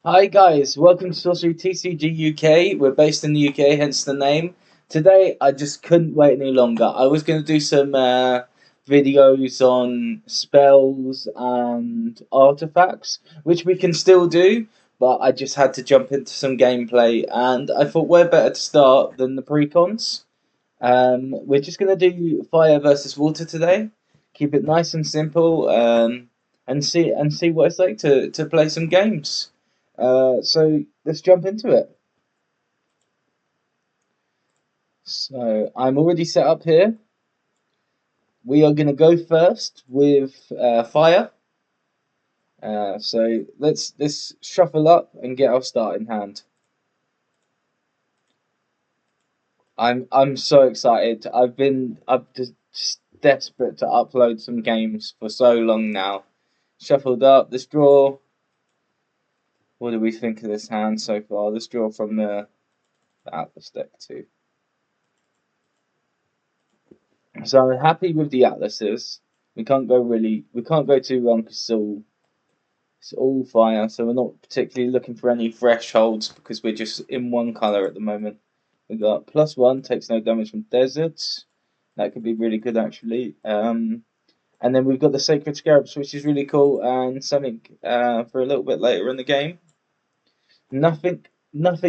Hi guys, welcome to Sorcery TCG UK. We're based in the UK, hence the name. Today, I just couldn't wait any longer. I was going to do some videos on spells and artifacts, which we can still do, but I just had to jump into some gameplay, and I thought where better to start than the precons. We're just going to do fire versus water today. Keep it nice and simple, and see what it's like to play some games. So let's jump into it. So I'm already set up here. We are going to go first with fire. So let's shuffle up and get our start in hand. I'm so excited. I'm just desperate to upload some games for so long now. Shuffled up. Let's draw. What do we think of this hand so far? Let's draw from the Atlas deck too. So I'm happy with the Atlases. We can't go too wrong because it's all fire. So we're not particularly looking for any thresholds because we're just in one color at the moment. We got +1, takes no damage from deserts. That could be really good actually. And then we've got the Sacred Scarabs, which is really cool, and something for a little bit later in the game. Nothing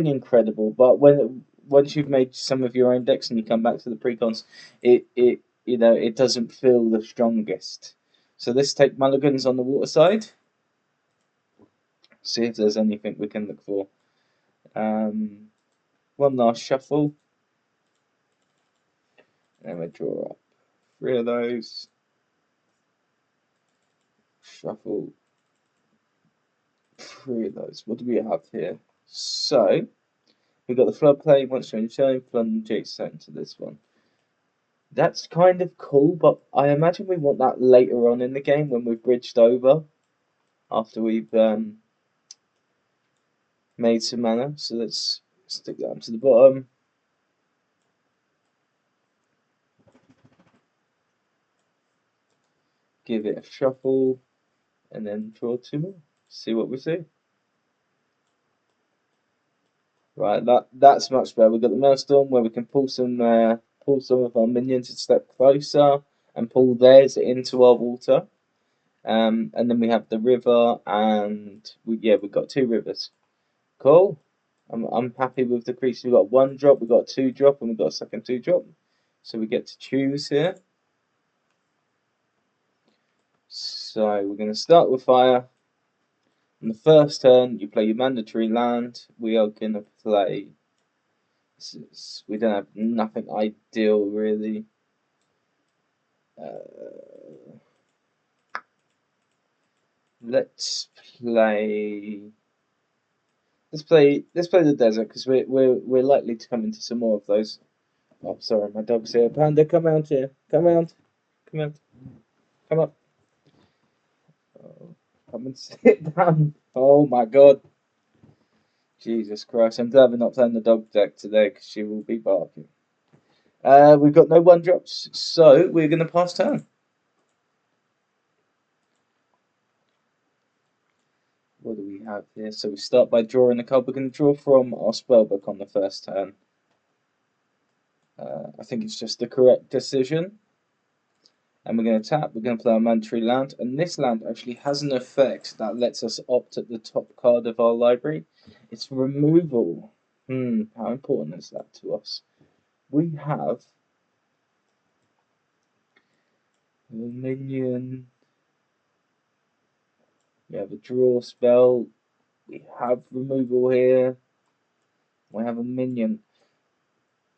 incredible, but once you've made some of your own decks and you come back to the precons, it doesn't feel the strongest. So let's take mulligans on the water side. See if there's anything we can look for. One last shuffle, and we draw up 3 of those. Shuffle 3 of those. What do we have here? So we've got the floodplain, monster in turn, flood and jigsaw into this one. That's kind of cool, but I imagine we want that later on in the game when we've bridged over after we've made some mana. So let's stick that to the bottom. Give it a shuffle, and then draw 2 more. See what we see. Right, that's much better. We've got the Maelstrom where we can pull some of our minions a step closer and pull theirs into our water. And then we have the river, and we've got 2 rivers. Cool. I'm happy with the creature. We've got 1 drop, we've got 2 drop, and we've got a second 2 drop. So we get to choose here. So we're going to start with fire. On the first turn, you play your mandatory land. We are going to play. We don't have nothing ideal really. Let's play. Let's play the desert because we're likely to come into some more of those. Oh, sorry, my dog's here. Panda, come out here. Come out. Come out. Come up. Oh, come and sit down. Oh my god. Jesus Christ. I'm glad we're not playing the dog deck today because she will be barking. We've got no 1 drops, so we're going to pass turn. What do we have here? So we start by drawing a card. We're going to draw from our spellbook on the first turn. I think it's just the correct decision. And we're going to tap. We're going to play our mandatory land. And this land actually has an effect that lets us opt at the top card of our library. It's removal. How important is that to us? We have a minion. We have a draw spell. We have removal here. We have a minion.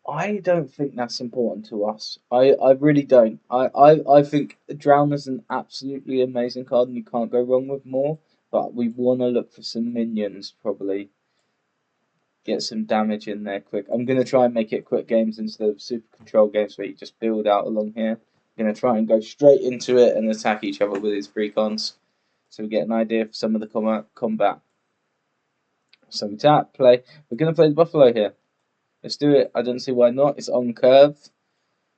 I don't think that's important to us. I really don't. I think Drown is an absolutely amazing card and you can't go wrong with more. But we want to look for some minions probably. Get some damage in there quick. I'm going to try and make it quick games instead of super control games where you just build out along here. I'm going to try and go straight into it and attack each other with these precons. So we get an idea for some of the combat. So we tap, play. We're going to play the Buffalo here. Let's do it. I don't see why not. It's on curve.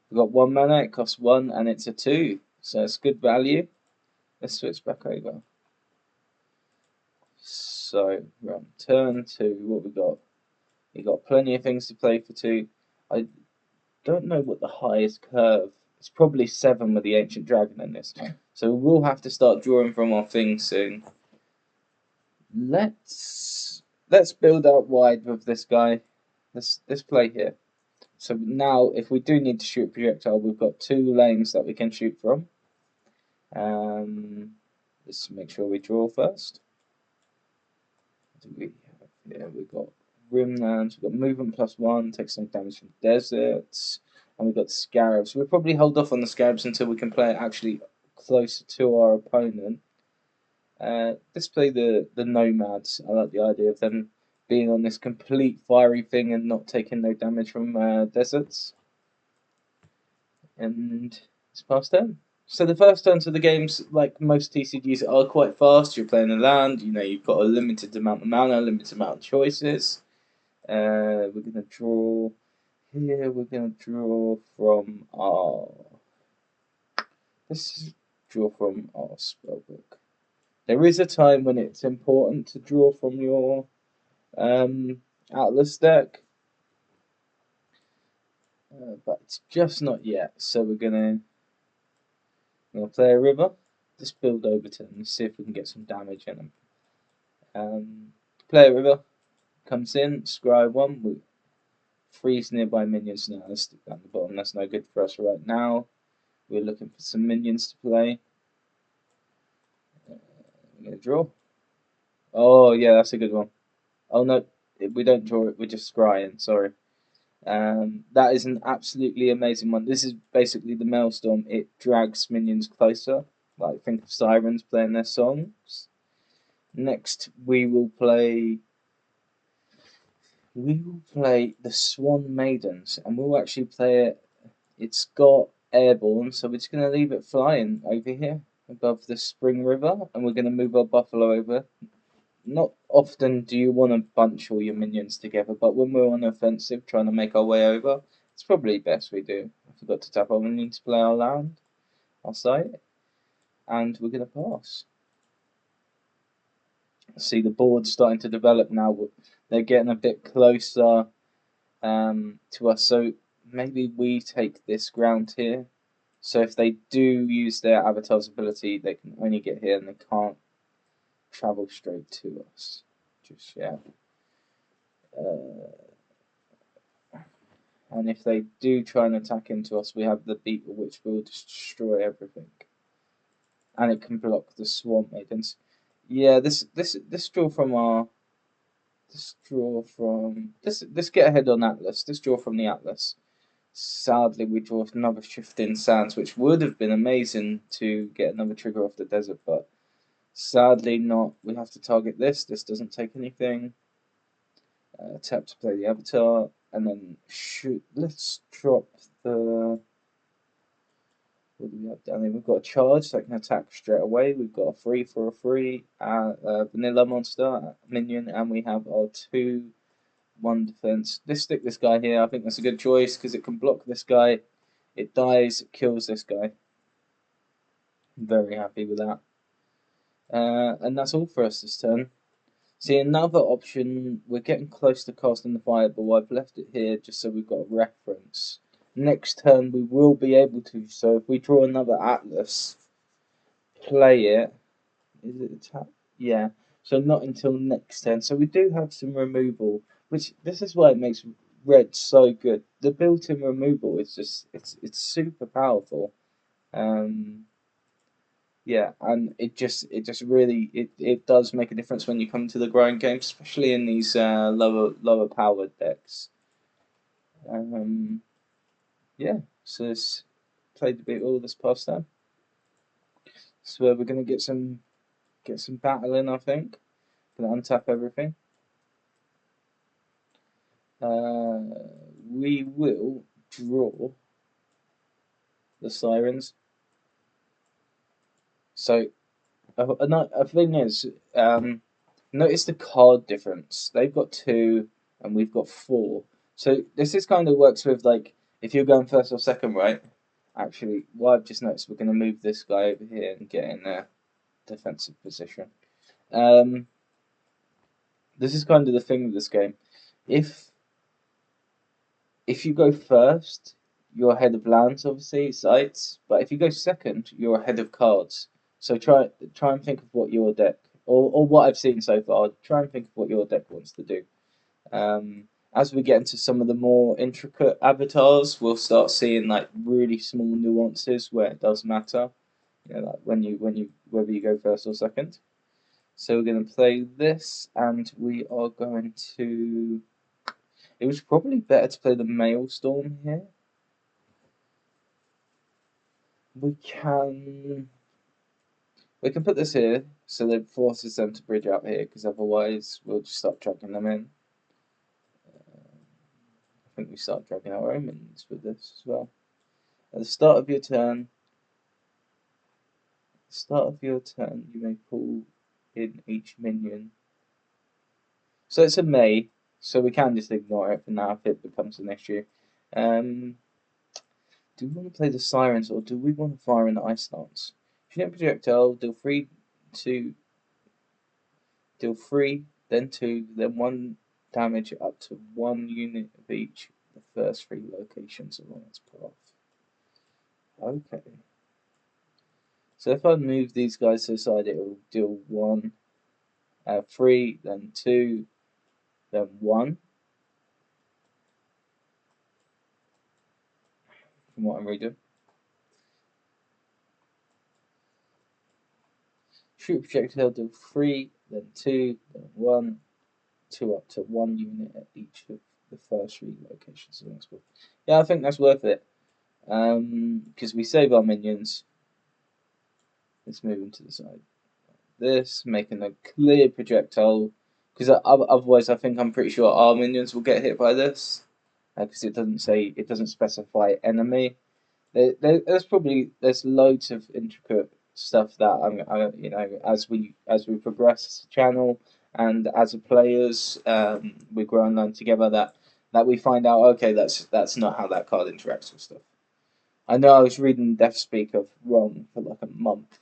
We've got 1 mana. It costs 1 and it's a 2. So it's good value. Let's switch back over. So we're on turn 2. What we got? We got plenty of things to play for 2. I don't know what the highest curve. It's probably 7 with the ancient dragon in this. So we'll have to start drawing from our thing soon. Let's build out wide with this guy. Let's play here. So now, if we do need to shoot a projectile, we've got 2 lanes that we can shoot from. Let's make sure we draw first. We've got Rimlands, we've got movement +1, takes no damage from deserts, and we've got Scarabs. We'll probably hold off on the Scarabs until we can play it actually closer to our opponent. Let's play the Nomads. I like the idea of them being on this complete fiery thing and not taking no damage from deserts. And it's past turn. So the first turns of the games, like most TCGs, are quite fast. You're playing a land, you've got a limited amount of mana, a limited amount of choices. We're going to draw here. We're going to draw from our... Let's draw from our spellbook. There is a time when it's important to draw from your Atlas deck, but it's just not yet. So we're going to play a river. Let's build Overton and see if we can get some damage in them. Play a river, comes in, scry 1, we freeze nearby minions. Now let's stick down the bottom, that's no good for us right now. We're looking for some minions to play. We're going to draw. Oh yeah, that's a good one. Oh no, we don't draw it, we're just scrying, sorry. That is an absolutely amazing one. This is basically the Maelstrom. It drags minions closer. Like, think of sirens playing their songs. Next, we will play the Swan Maidens, and we'll actually play it. It's got airborne, so we're just going to leave it flying over here above the Spring River, and we're going to move our buffalo over. Not often do you want to bunch all your minions together, but when we're on offensive, trying to make our way over, it's probably best we do. I forgot to tap our minion to play our land, our site, and we're going to pass. See the board starting to develop now. They're getting a bit closer to us, so maybe we take this ground here. So if they do use their avatar's ability, they can only get here and they can't travel straight to us just yet. And if they do try and attack into us, we have the Beetle, which will destroy everything, and it can block the Swamp Maidens. Yeah, this draw from our let's get ahead on Atlas. This draw from the Atlas. Sadly, we draw another Shifting Sands, which would have been amazing to get another trigger off the desert, but sadly not. We have to target this. This doesn't take anything. Tap to play the avatar, and then shoot. Let's drop the... What do we have down here? We've got a charge, so I can attack straight away. We've got a 3 for a free vanilla monster minion, and we have our 2/1 defense. Let's stick this guy here. I think that's a good choice because it can block this guy. It dies, it kills this guy. I'm very happy with that. And that's all for us this turn. See, another option, we're getting close to casting the fireball. I've left it here just so we've got a reference. Next turn we will be able to, so if we draw another Atlas, play it. Is it a tap? Yeah. So not until next turn. So we do have some removal, which this is why it makes red so good. The built-in removal is just it's super powerful. Yeah, and it just really it does make a difference when you come to the grind game, especially in these lower powered decks. Yeah, so let's play the Beetle this past time. So we're gonna get some battle in, I think. Gonna untap everything. We will draw the Sirens. So a thing is, notice the card difference. They've got 2 and we've got 4. So this is kind of works with, like, if you're going first or second, right? Actually, what I've just noticed, we're going to move this guy over here and get in a defensive position. This is kind of the thing with this game. If if you go first, you're ahead of lands, obviously, sites. But if you go second, you're ahead of cards. So try and think of what your deck, or what I've seen so far. Try and think of what your deck wants to do. As we get into some of the more intricate avatars, we'll start seeing like really small nuances where it does matter. You know, like when you whether you go first or second. So we're going to play this, and we are going to. It was probably better to play the Maelstrom here. We can we can put this here so that it forces them to bridge out here, because otherwise we'll just start dragging them in. I think we start dragging our own minions with this as well. At the start of your turn, you may pull in each minion. So it's a may, so we can just ignore it for now if it becomes an issue. Do we want to play the Sirens, or do we want to fire in the Ice Lance? Shoot projectile, deal 3, then 2, then 1 damage up to 1 unit of each of the first 3 locations along its path. Okay. So if I move these guys to the side, it will deal 1, 3, then 2, then 1. From what I'm reading. Shoot projectile, deal 3, then 2, then 1, 2 up to 1 unit at each of the first 3 locations. Yeah, I think that's worth it. Because we save our minions. Let's move them to the side. This, making a clear projectile. Because otherwise, I'm pretty sure our minions will get hit by this. Because it doesn't specify enemy. There's loads of intricate stuff that as we progress as a channel and as a players, we grow and learn together that we find out, okay, that's not how that card interacts with stuff. I know I was reading Death Speak of wrong for like a month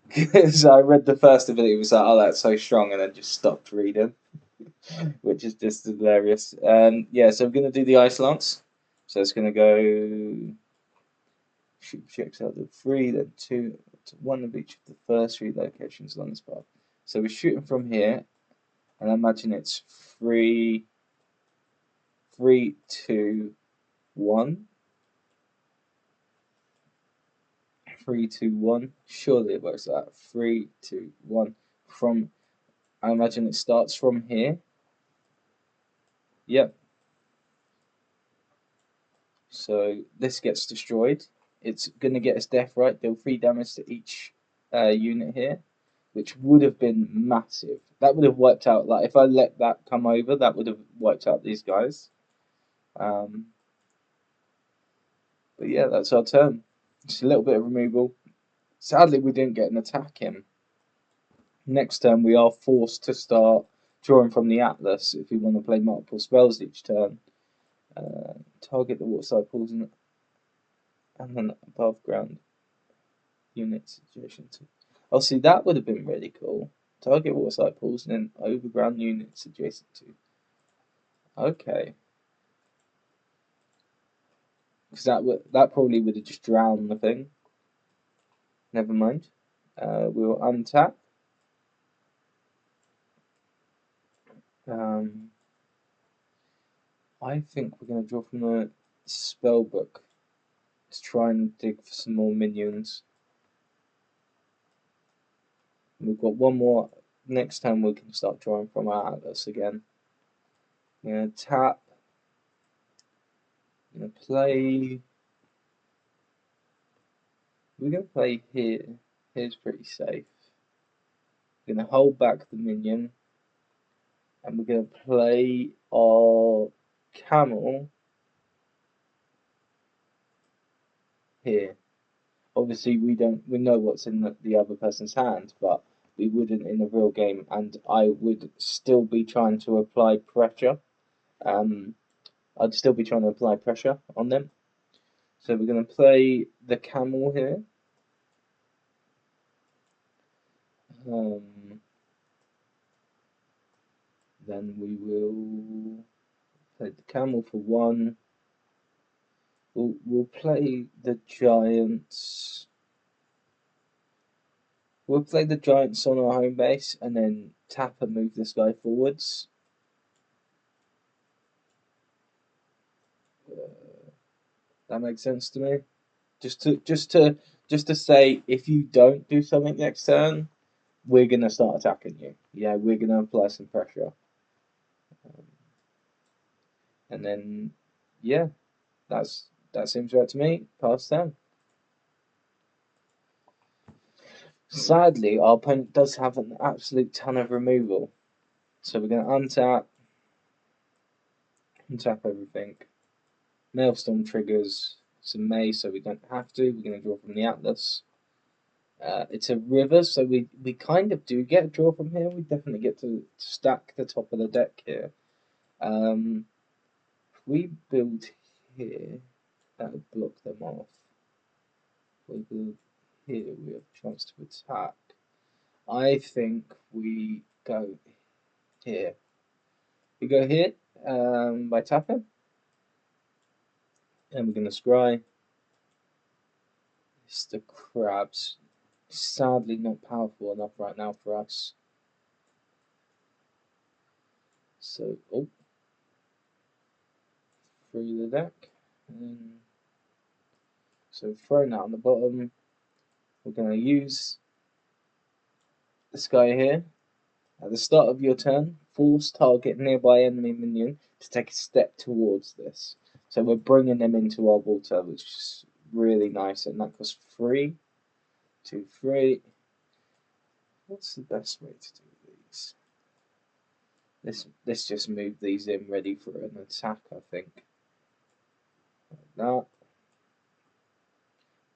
because I read the first of it. It was like, oh, that's so strong, and then just stopped reading, which is just hilarious. Yeah, so we're gonna do the Ice Lance. So it's gonna go. Shoot checks out the 3, then 2 to 1 of each of the first 3 locations along this path. So we're shooting from here, and I imagine it's 3, 3, 2, 1. 3, 2, 1. Surely it works like that. 3, 2, 1. From, I imagine it starts from here. Yep. So this gets destroyed. It's going to get us death, right? Deal 3 damage to each unit here, which would have been massive. That would have wiped out, like, if I let that come over, that would have wiped out these guys. But yeah, that's our turn. Just a little bit of removal. Sadly, we didn't get an attack in. Next turn, we are forced to start drawing from the Atlas if we want to play multiple spells each turn. Target the waterside pools and then above ground units adjacent to. Oh, see, that would have been really cool. Target waterside pools and then overground units adjacent to. Okay. Because that probably would have just drowned the thing. Never mind. We'll untap. I think we're going to draw from the spell book. Let's try and dig for some more minions. We've got one more. Next time we can start drawing from our Atlas again. I'm going to tap. I'm going to play. We're going to play here. Here's pretty safe. We're going to hold back the minion. And we're going to play our camel here. Obviously, we know what's in the other person's hand, but we wouldn't in a real game, and I would still be trying to apply pressure. I'd still be trying to apply pressure on them. So we're going to play the camel here. Then we will play the camel for 1. We'll play the giants. We'll play the giants on our home base and then tap and move this guy forwards. That makes sense to me. Just to say, if you don't do something next turn, we're gonna start attacking you. Yeah, we're gonna apply some pressure. And then, yeah, that seems right to me. Pass turn. Sadly, our opponent does have an absolute ton of removal, so we're gonna untap everything. Maelstrom triggers some May, so we don't have to. We're gonna draw from the Atlas. It's a river, so we kind of do get a draw from here. We definitely get to stack the top of the deck here. If we build here, that would block them off. If we build here, we have a chance to attack. I think we go here. We go here by tapping, and we're going to scry. It's the crabs. Sadly, not powerful enough right now for us. So, through the deck. So, throwing that on the bottom. We're going to use this guy here. At the start of your turn, force target nearby enemy minion to take a step towards this. So we're bringing them into our water, which is really nice, and that costs 3, 2, 3. What's the best way to do these? Let's just move these in ready for an attack, I think. Like that.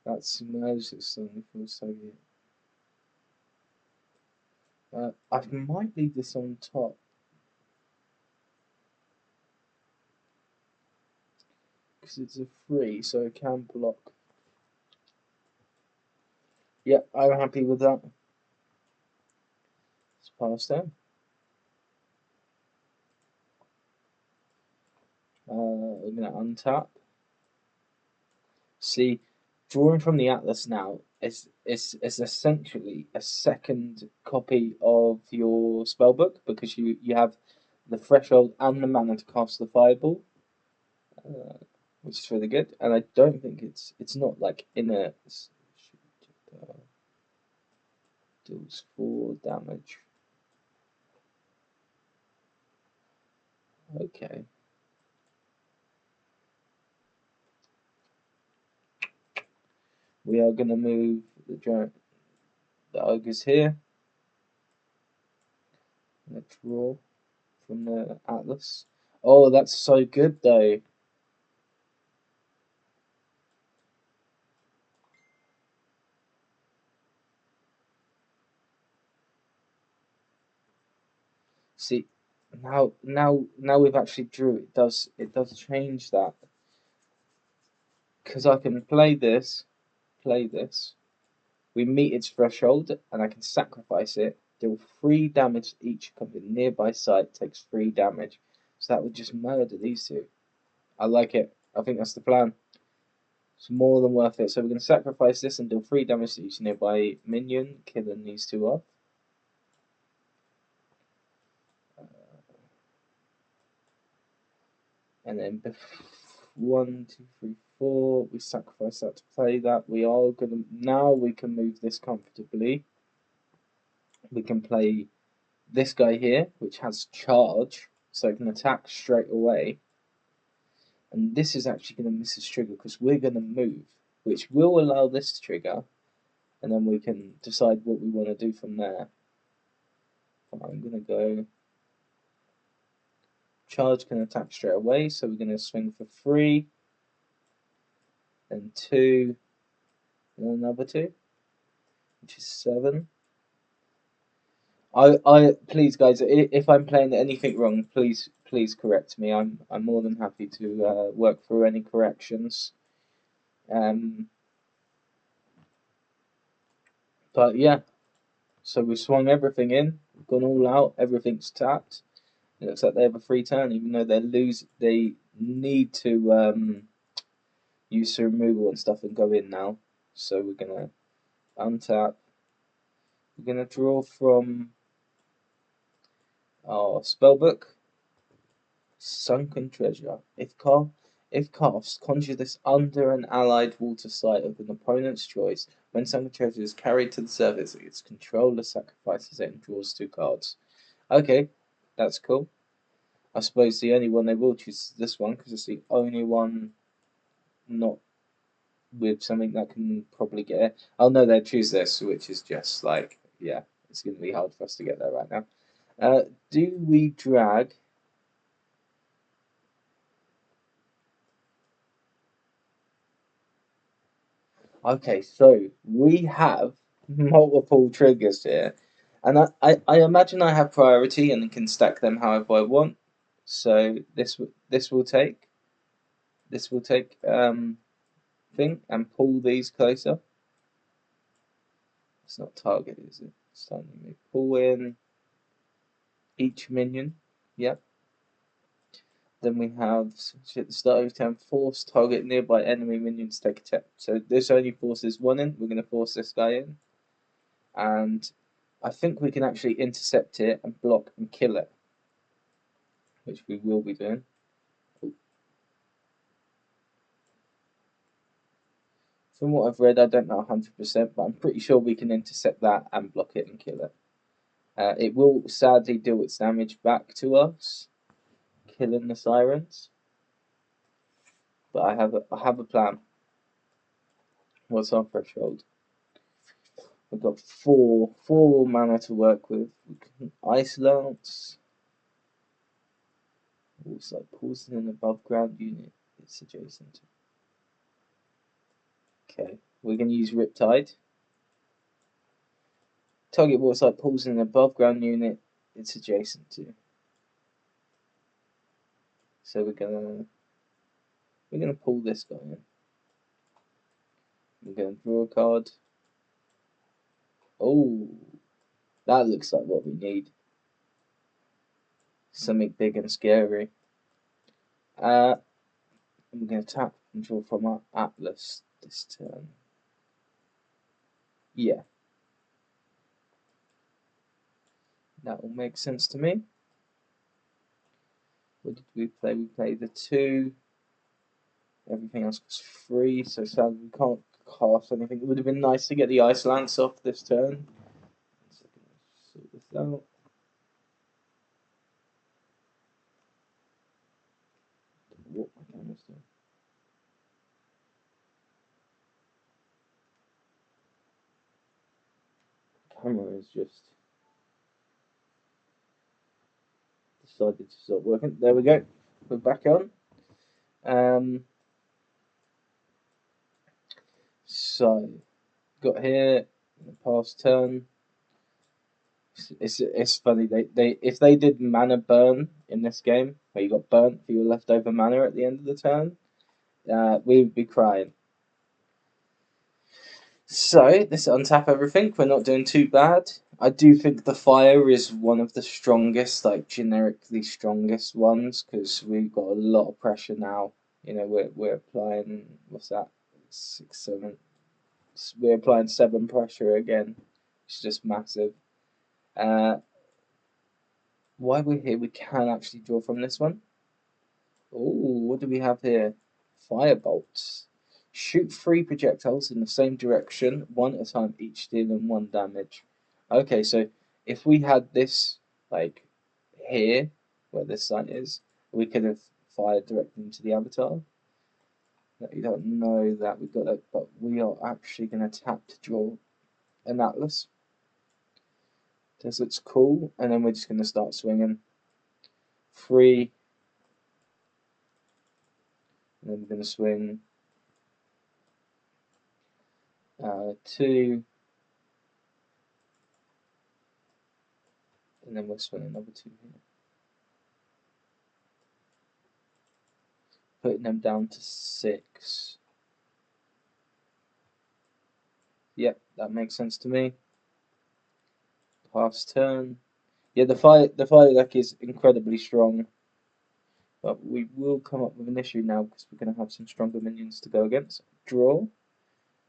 That submerges on the full Soviet. I might leave this on top. Because it's a 3, so it can block. Yeah, I'm happy with that. Let's pass down. We're going to untap. See, drawing from the Atlas now is essentially a second copy of your spellbook because you have the threshold and the mana to cast the fireball, which is really good. And I don't think it's not like inner. Deals 4 damage. Okay. We are going to move the ogres here. Let's draw from the Atlas. Oh, that's so good though. See, now we've actually drew. It does change that because I can play this. We meet its threshold, and I can sacrifice it. Deal 3 damage to each company nearby site. Takes 3 damage, so that would just murder these two. I like it. I think that's the plan. It's more than worth it. So we're going to sacrifice this and deal 3 damage to each nearby minion, killing these two off. And then 1, 2, 3, 4. We sacrifice that to play that. We are gonna now we can move this comfortably. We can play this guy here, which has charge, so it can attack straight away. And this is actually going to miss its trigger because we're going to move, which will allow this to trigger, and then we can decide what we want to do from there. I'm going to go. Charge can attack straight away, so we're going to swing for 3, then 2, and another 2, which is 7. I please, guys, if I'm playing anything wrong, please correct me. I'm more than happy to work through any corrections. But yeah, so we swung everything in, we've gone all out, everything's tapped. It looks like they have a free turn, even though they need to use some removal and stuff and go in now. So we're gonna untap. We're gonna draw from our spellbook. Sunken Treasure. If cast, conjure this under an allied water site of an opponent's choice. When Sunken Treasure is carried to the surface, its controller sacrifices it and draws 2 cards. Okay, that's cool. I suppose the only one they will choose is this one because it's the only one not with something that can probably get it. Oh no, they'll choose this, which is just like, yeah, it's going to be hard for us to get there right now. Do we drag? Okay, so we have multiple triggers here, and I imagine I have priority and can stack them however I want. So this will take thing and pull these closer. It's not target, is it? It's time to pull in each minion. Yep. Then we have at the start of turn force target nearby enemy minions take a check. So this only forces one in. We're going to force this guy in, and I think we can actually intercept it and block and kill it, which we will be doing. From what I've read, I don't know 100%, but I'm pretty sure we can intercept that and block it and kill it. It will sadly do its damage back to us, killing the sirens. But I have a plan. What's our threshold? We've got four mana to work with. We can Ice Lance. Also, poison an above ground unit it's adjacent to. Okay, we're going to use Riptide. Target warside pulls an above ground unit it's adjacent to. So we're gonna pull this guy in. We're gonna draw a card. Oh, that looks like what we need. Something big and scary. I'm gonna tap and draw from our Atlas this turn. Yeah, that will make sense to me. What did we play? We played the 2. Everything else was free, so sadly we can't cast anything. It would have been nice to get the Ice Lance off this turn. So sort this out. What my camera's doing. Camera is just decided to stop working. There we go. We're back on. So got here the past turn. It's funny they if they did mana burn in this game where you got burnt for your leftover mana at the end of the turn, we would be crying. So this untap everything. We're not doing too bad. I do think the fire is one of the strongest, like generically strongest ones, because we've got a lot of pressure now. You know, we're applying what's that, 6, 7. We're applying 7 pressure again. It's just massive. Uh, while we're here, we can actually draw from this one. Oh, what do we have here? Firebolts. Shoot 3 projectiles in the same direction, one at a time, each dealing 1 damage. Okay, so if we had this, like, here, where this site is, we could have fired directly into the avatar. You don't know that we've got that, but we are actually going to tap to draw an Atlas. This looks cool, and then we're just going to start swinging. 3, and then we're going to swing 2, and then we'll swing another 2 here. Putting them down to 6. Yep, that makes sense to me. Pass turn. Yeah, the fire deck is incredibly strong, but we will come up with an issue now because we're going to have some stronger minions to go against. Draw.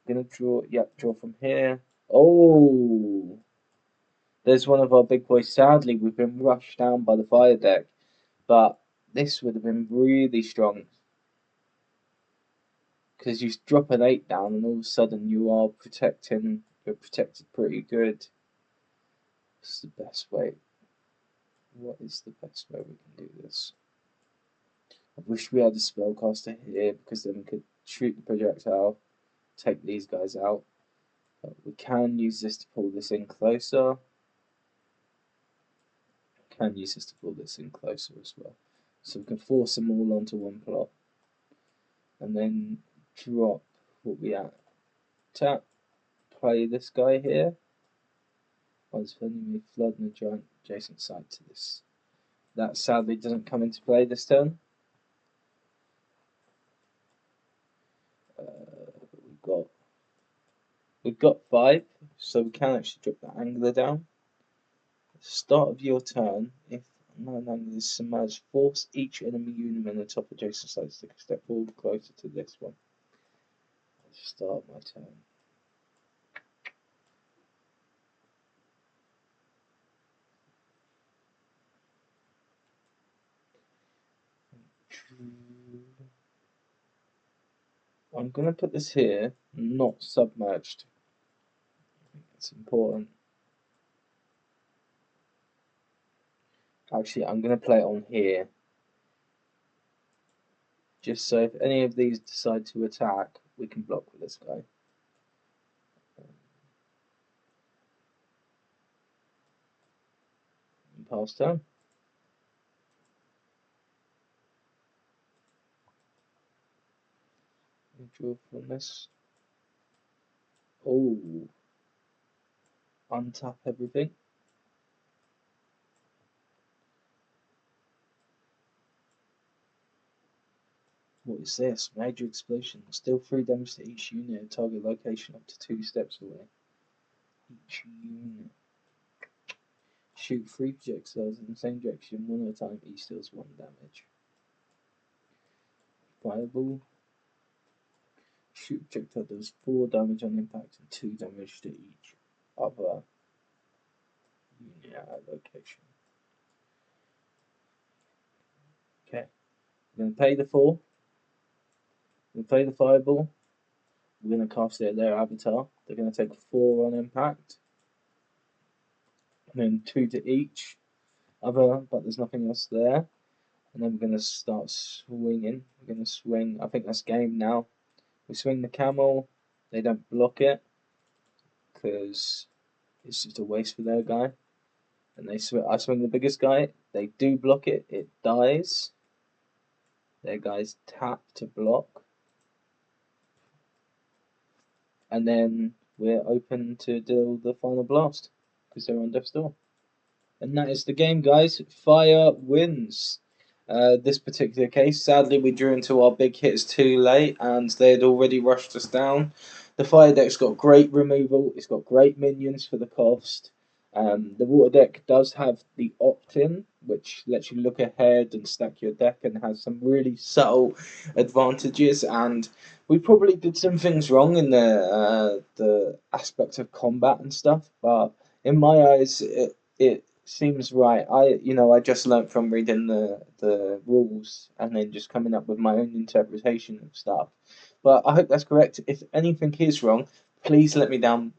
Gonna draw. Yep, draw from here. Oh, there's one of our big boys. Sadly, we've been rushed down by the fire deck, but this would have been really strong because you drop an 8 down and all of a sudden you're protected pretty good. What's the best way? What is the best way we can do this? I wish we had a spellcaster here because then we could shoot the projectile, take these guys out. But we can use this to pull this in closer. Can use this to pull this in closer as well. So we can force them all onto one plot. And then drop what we at. Tap, play this guy here. Once enemy flood and a giant adjacent side to this. That sadly doesn't come into play this turn. We've got 5, so we can actually drop that angler down. At the start of your turn, if 9 angler is submerged, force each enemy unit in the top adjacent side to take a step forward closer to this one. Start my turn. I'm going to put this here, not submerged. It's important. Actually, I'm going to play it on here. Just so if any of these decide to attack, we can block with this guy. And pass turn. Draw from this. Oh. Untap everything. What is this? Major explosion. Still 3 damage to each unit at target location up to 2 steps away. Each unit. Shoot 3 projectiles in the same direction, 1 at a time. Each deals 1 damage. Fireball. Shoot projectile does 4 damage on impact and 2 damage to each other unit at location. Okay. We're going to pay the 4. We're going to play the fireball. We're going to cast it at their avatar. They're going to take 4 on impact. And then 2 to each other, but there's nothing else there. And then we're going to start swinging. We're going to swing. I think that's game now. We swing the camel. They don't block it because it's just a waste for their guy. And I swing the biggest guy. They do block it. It dies. Their guys tap to block. And then we're open to deal the final blast because they're on death's door. And that is the game, guys. Fire wins. This particular case, sadly, we drew into our big hits too late, and they had already rushed us down. The fire deck's got great removal. It's got great minions for the cost. The water deck does have the opt-in, which lets you look ahead and stack your deck, and has some really subtle advantages. And we probably did some things wrong in the aspect of combat and stuff, but in my eyes, it seems right. I just learnt from reading the rules and then just coming up with my own interpretation of stuff. But I hope that's correct. If anything is wrong, please let me know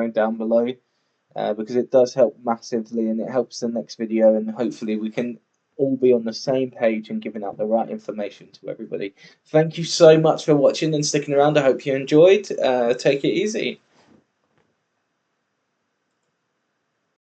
down below, because it does help massively and it helps the next video, and hopefully we can all be on the same page and giving out the right information to everybody. Thank you so much for watching and sticking around. I hope you enjoyed. Take it easy.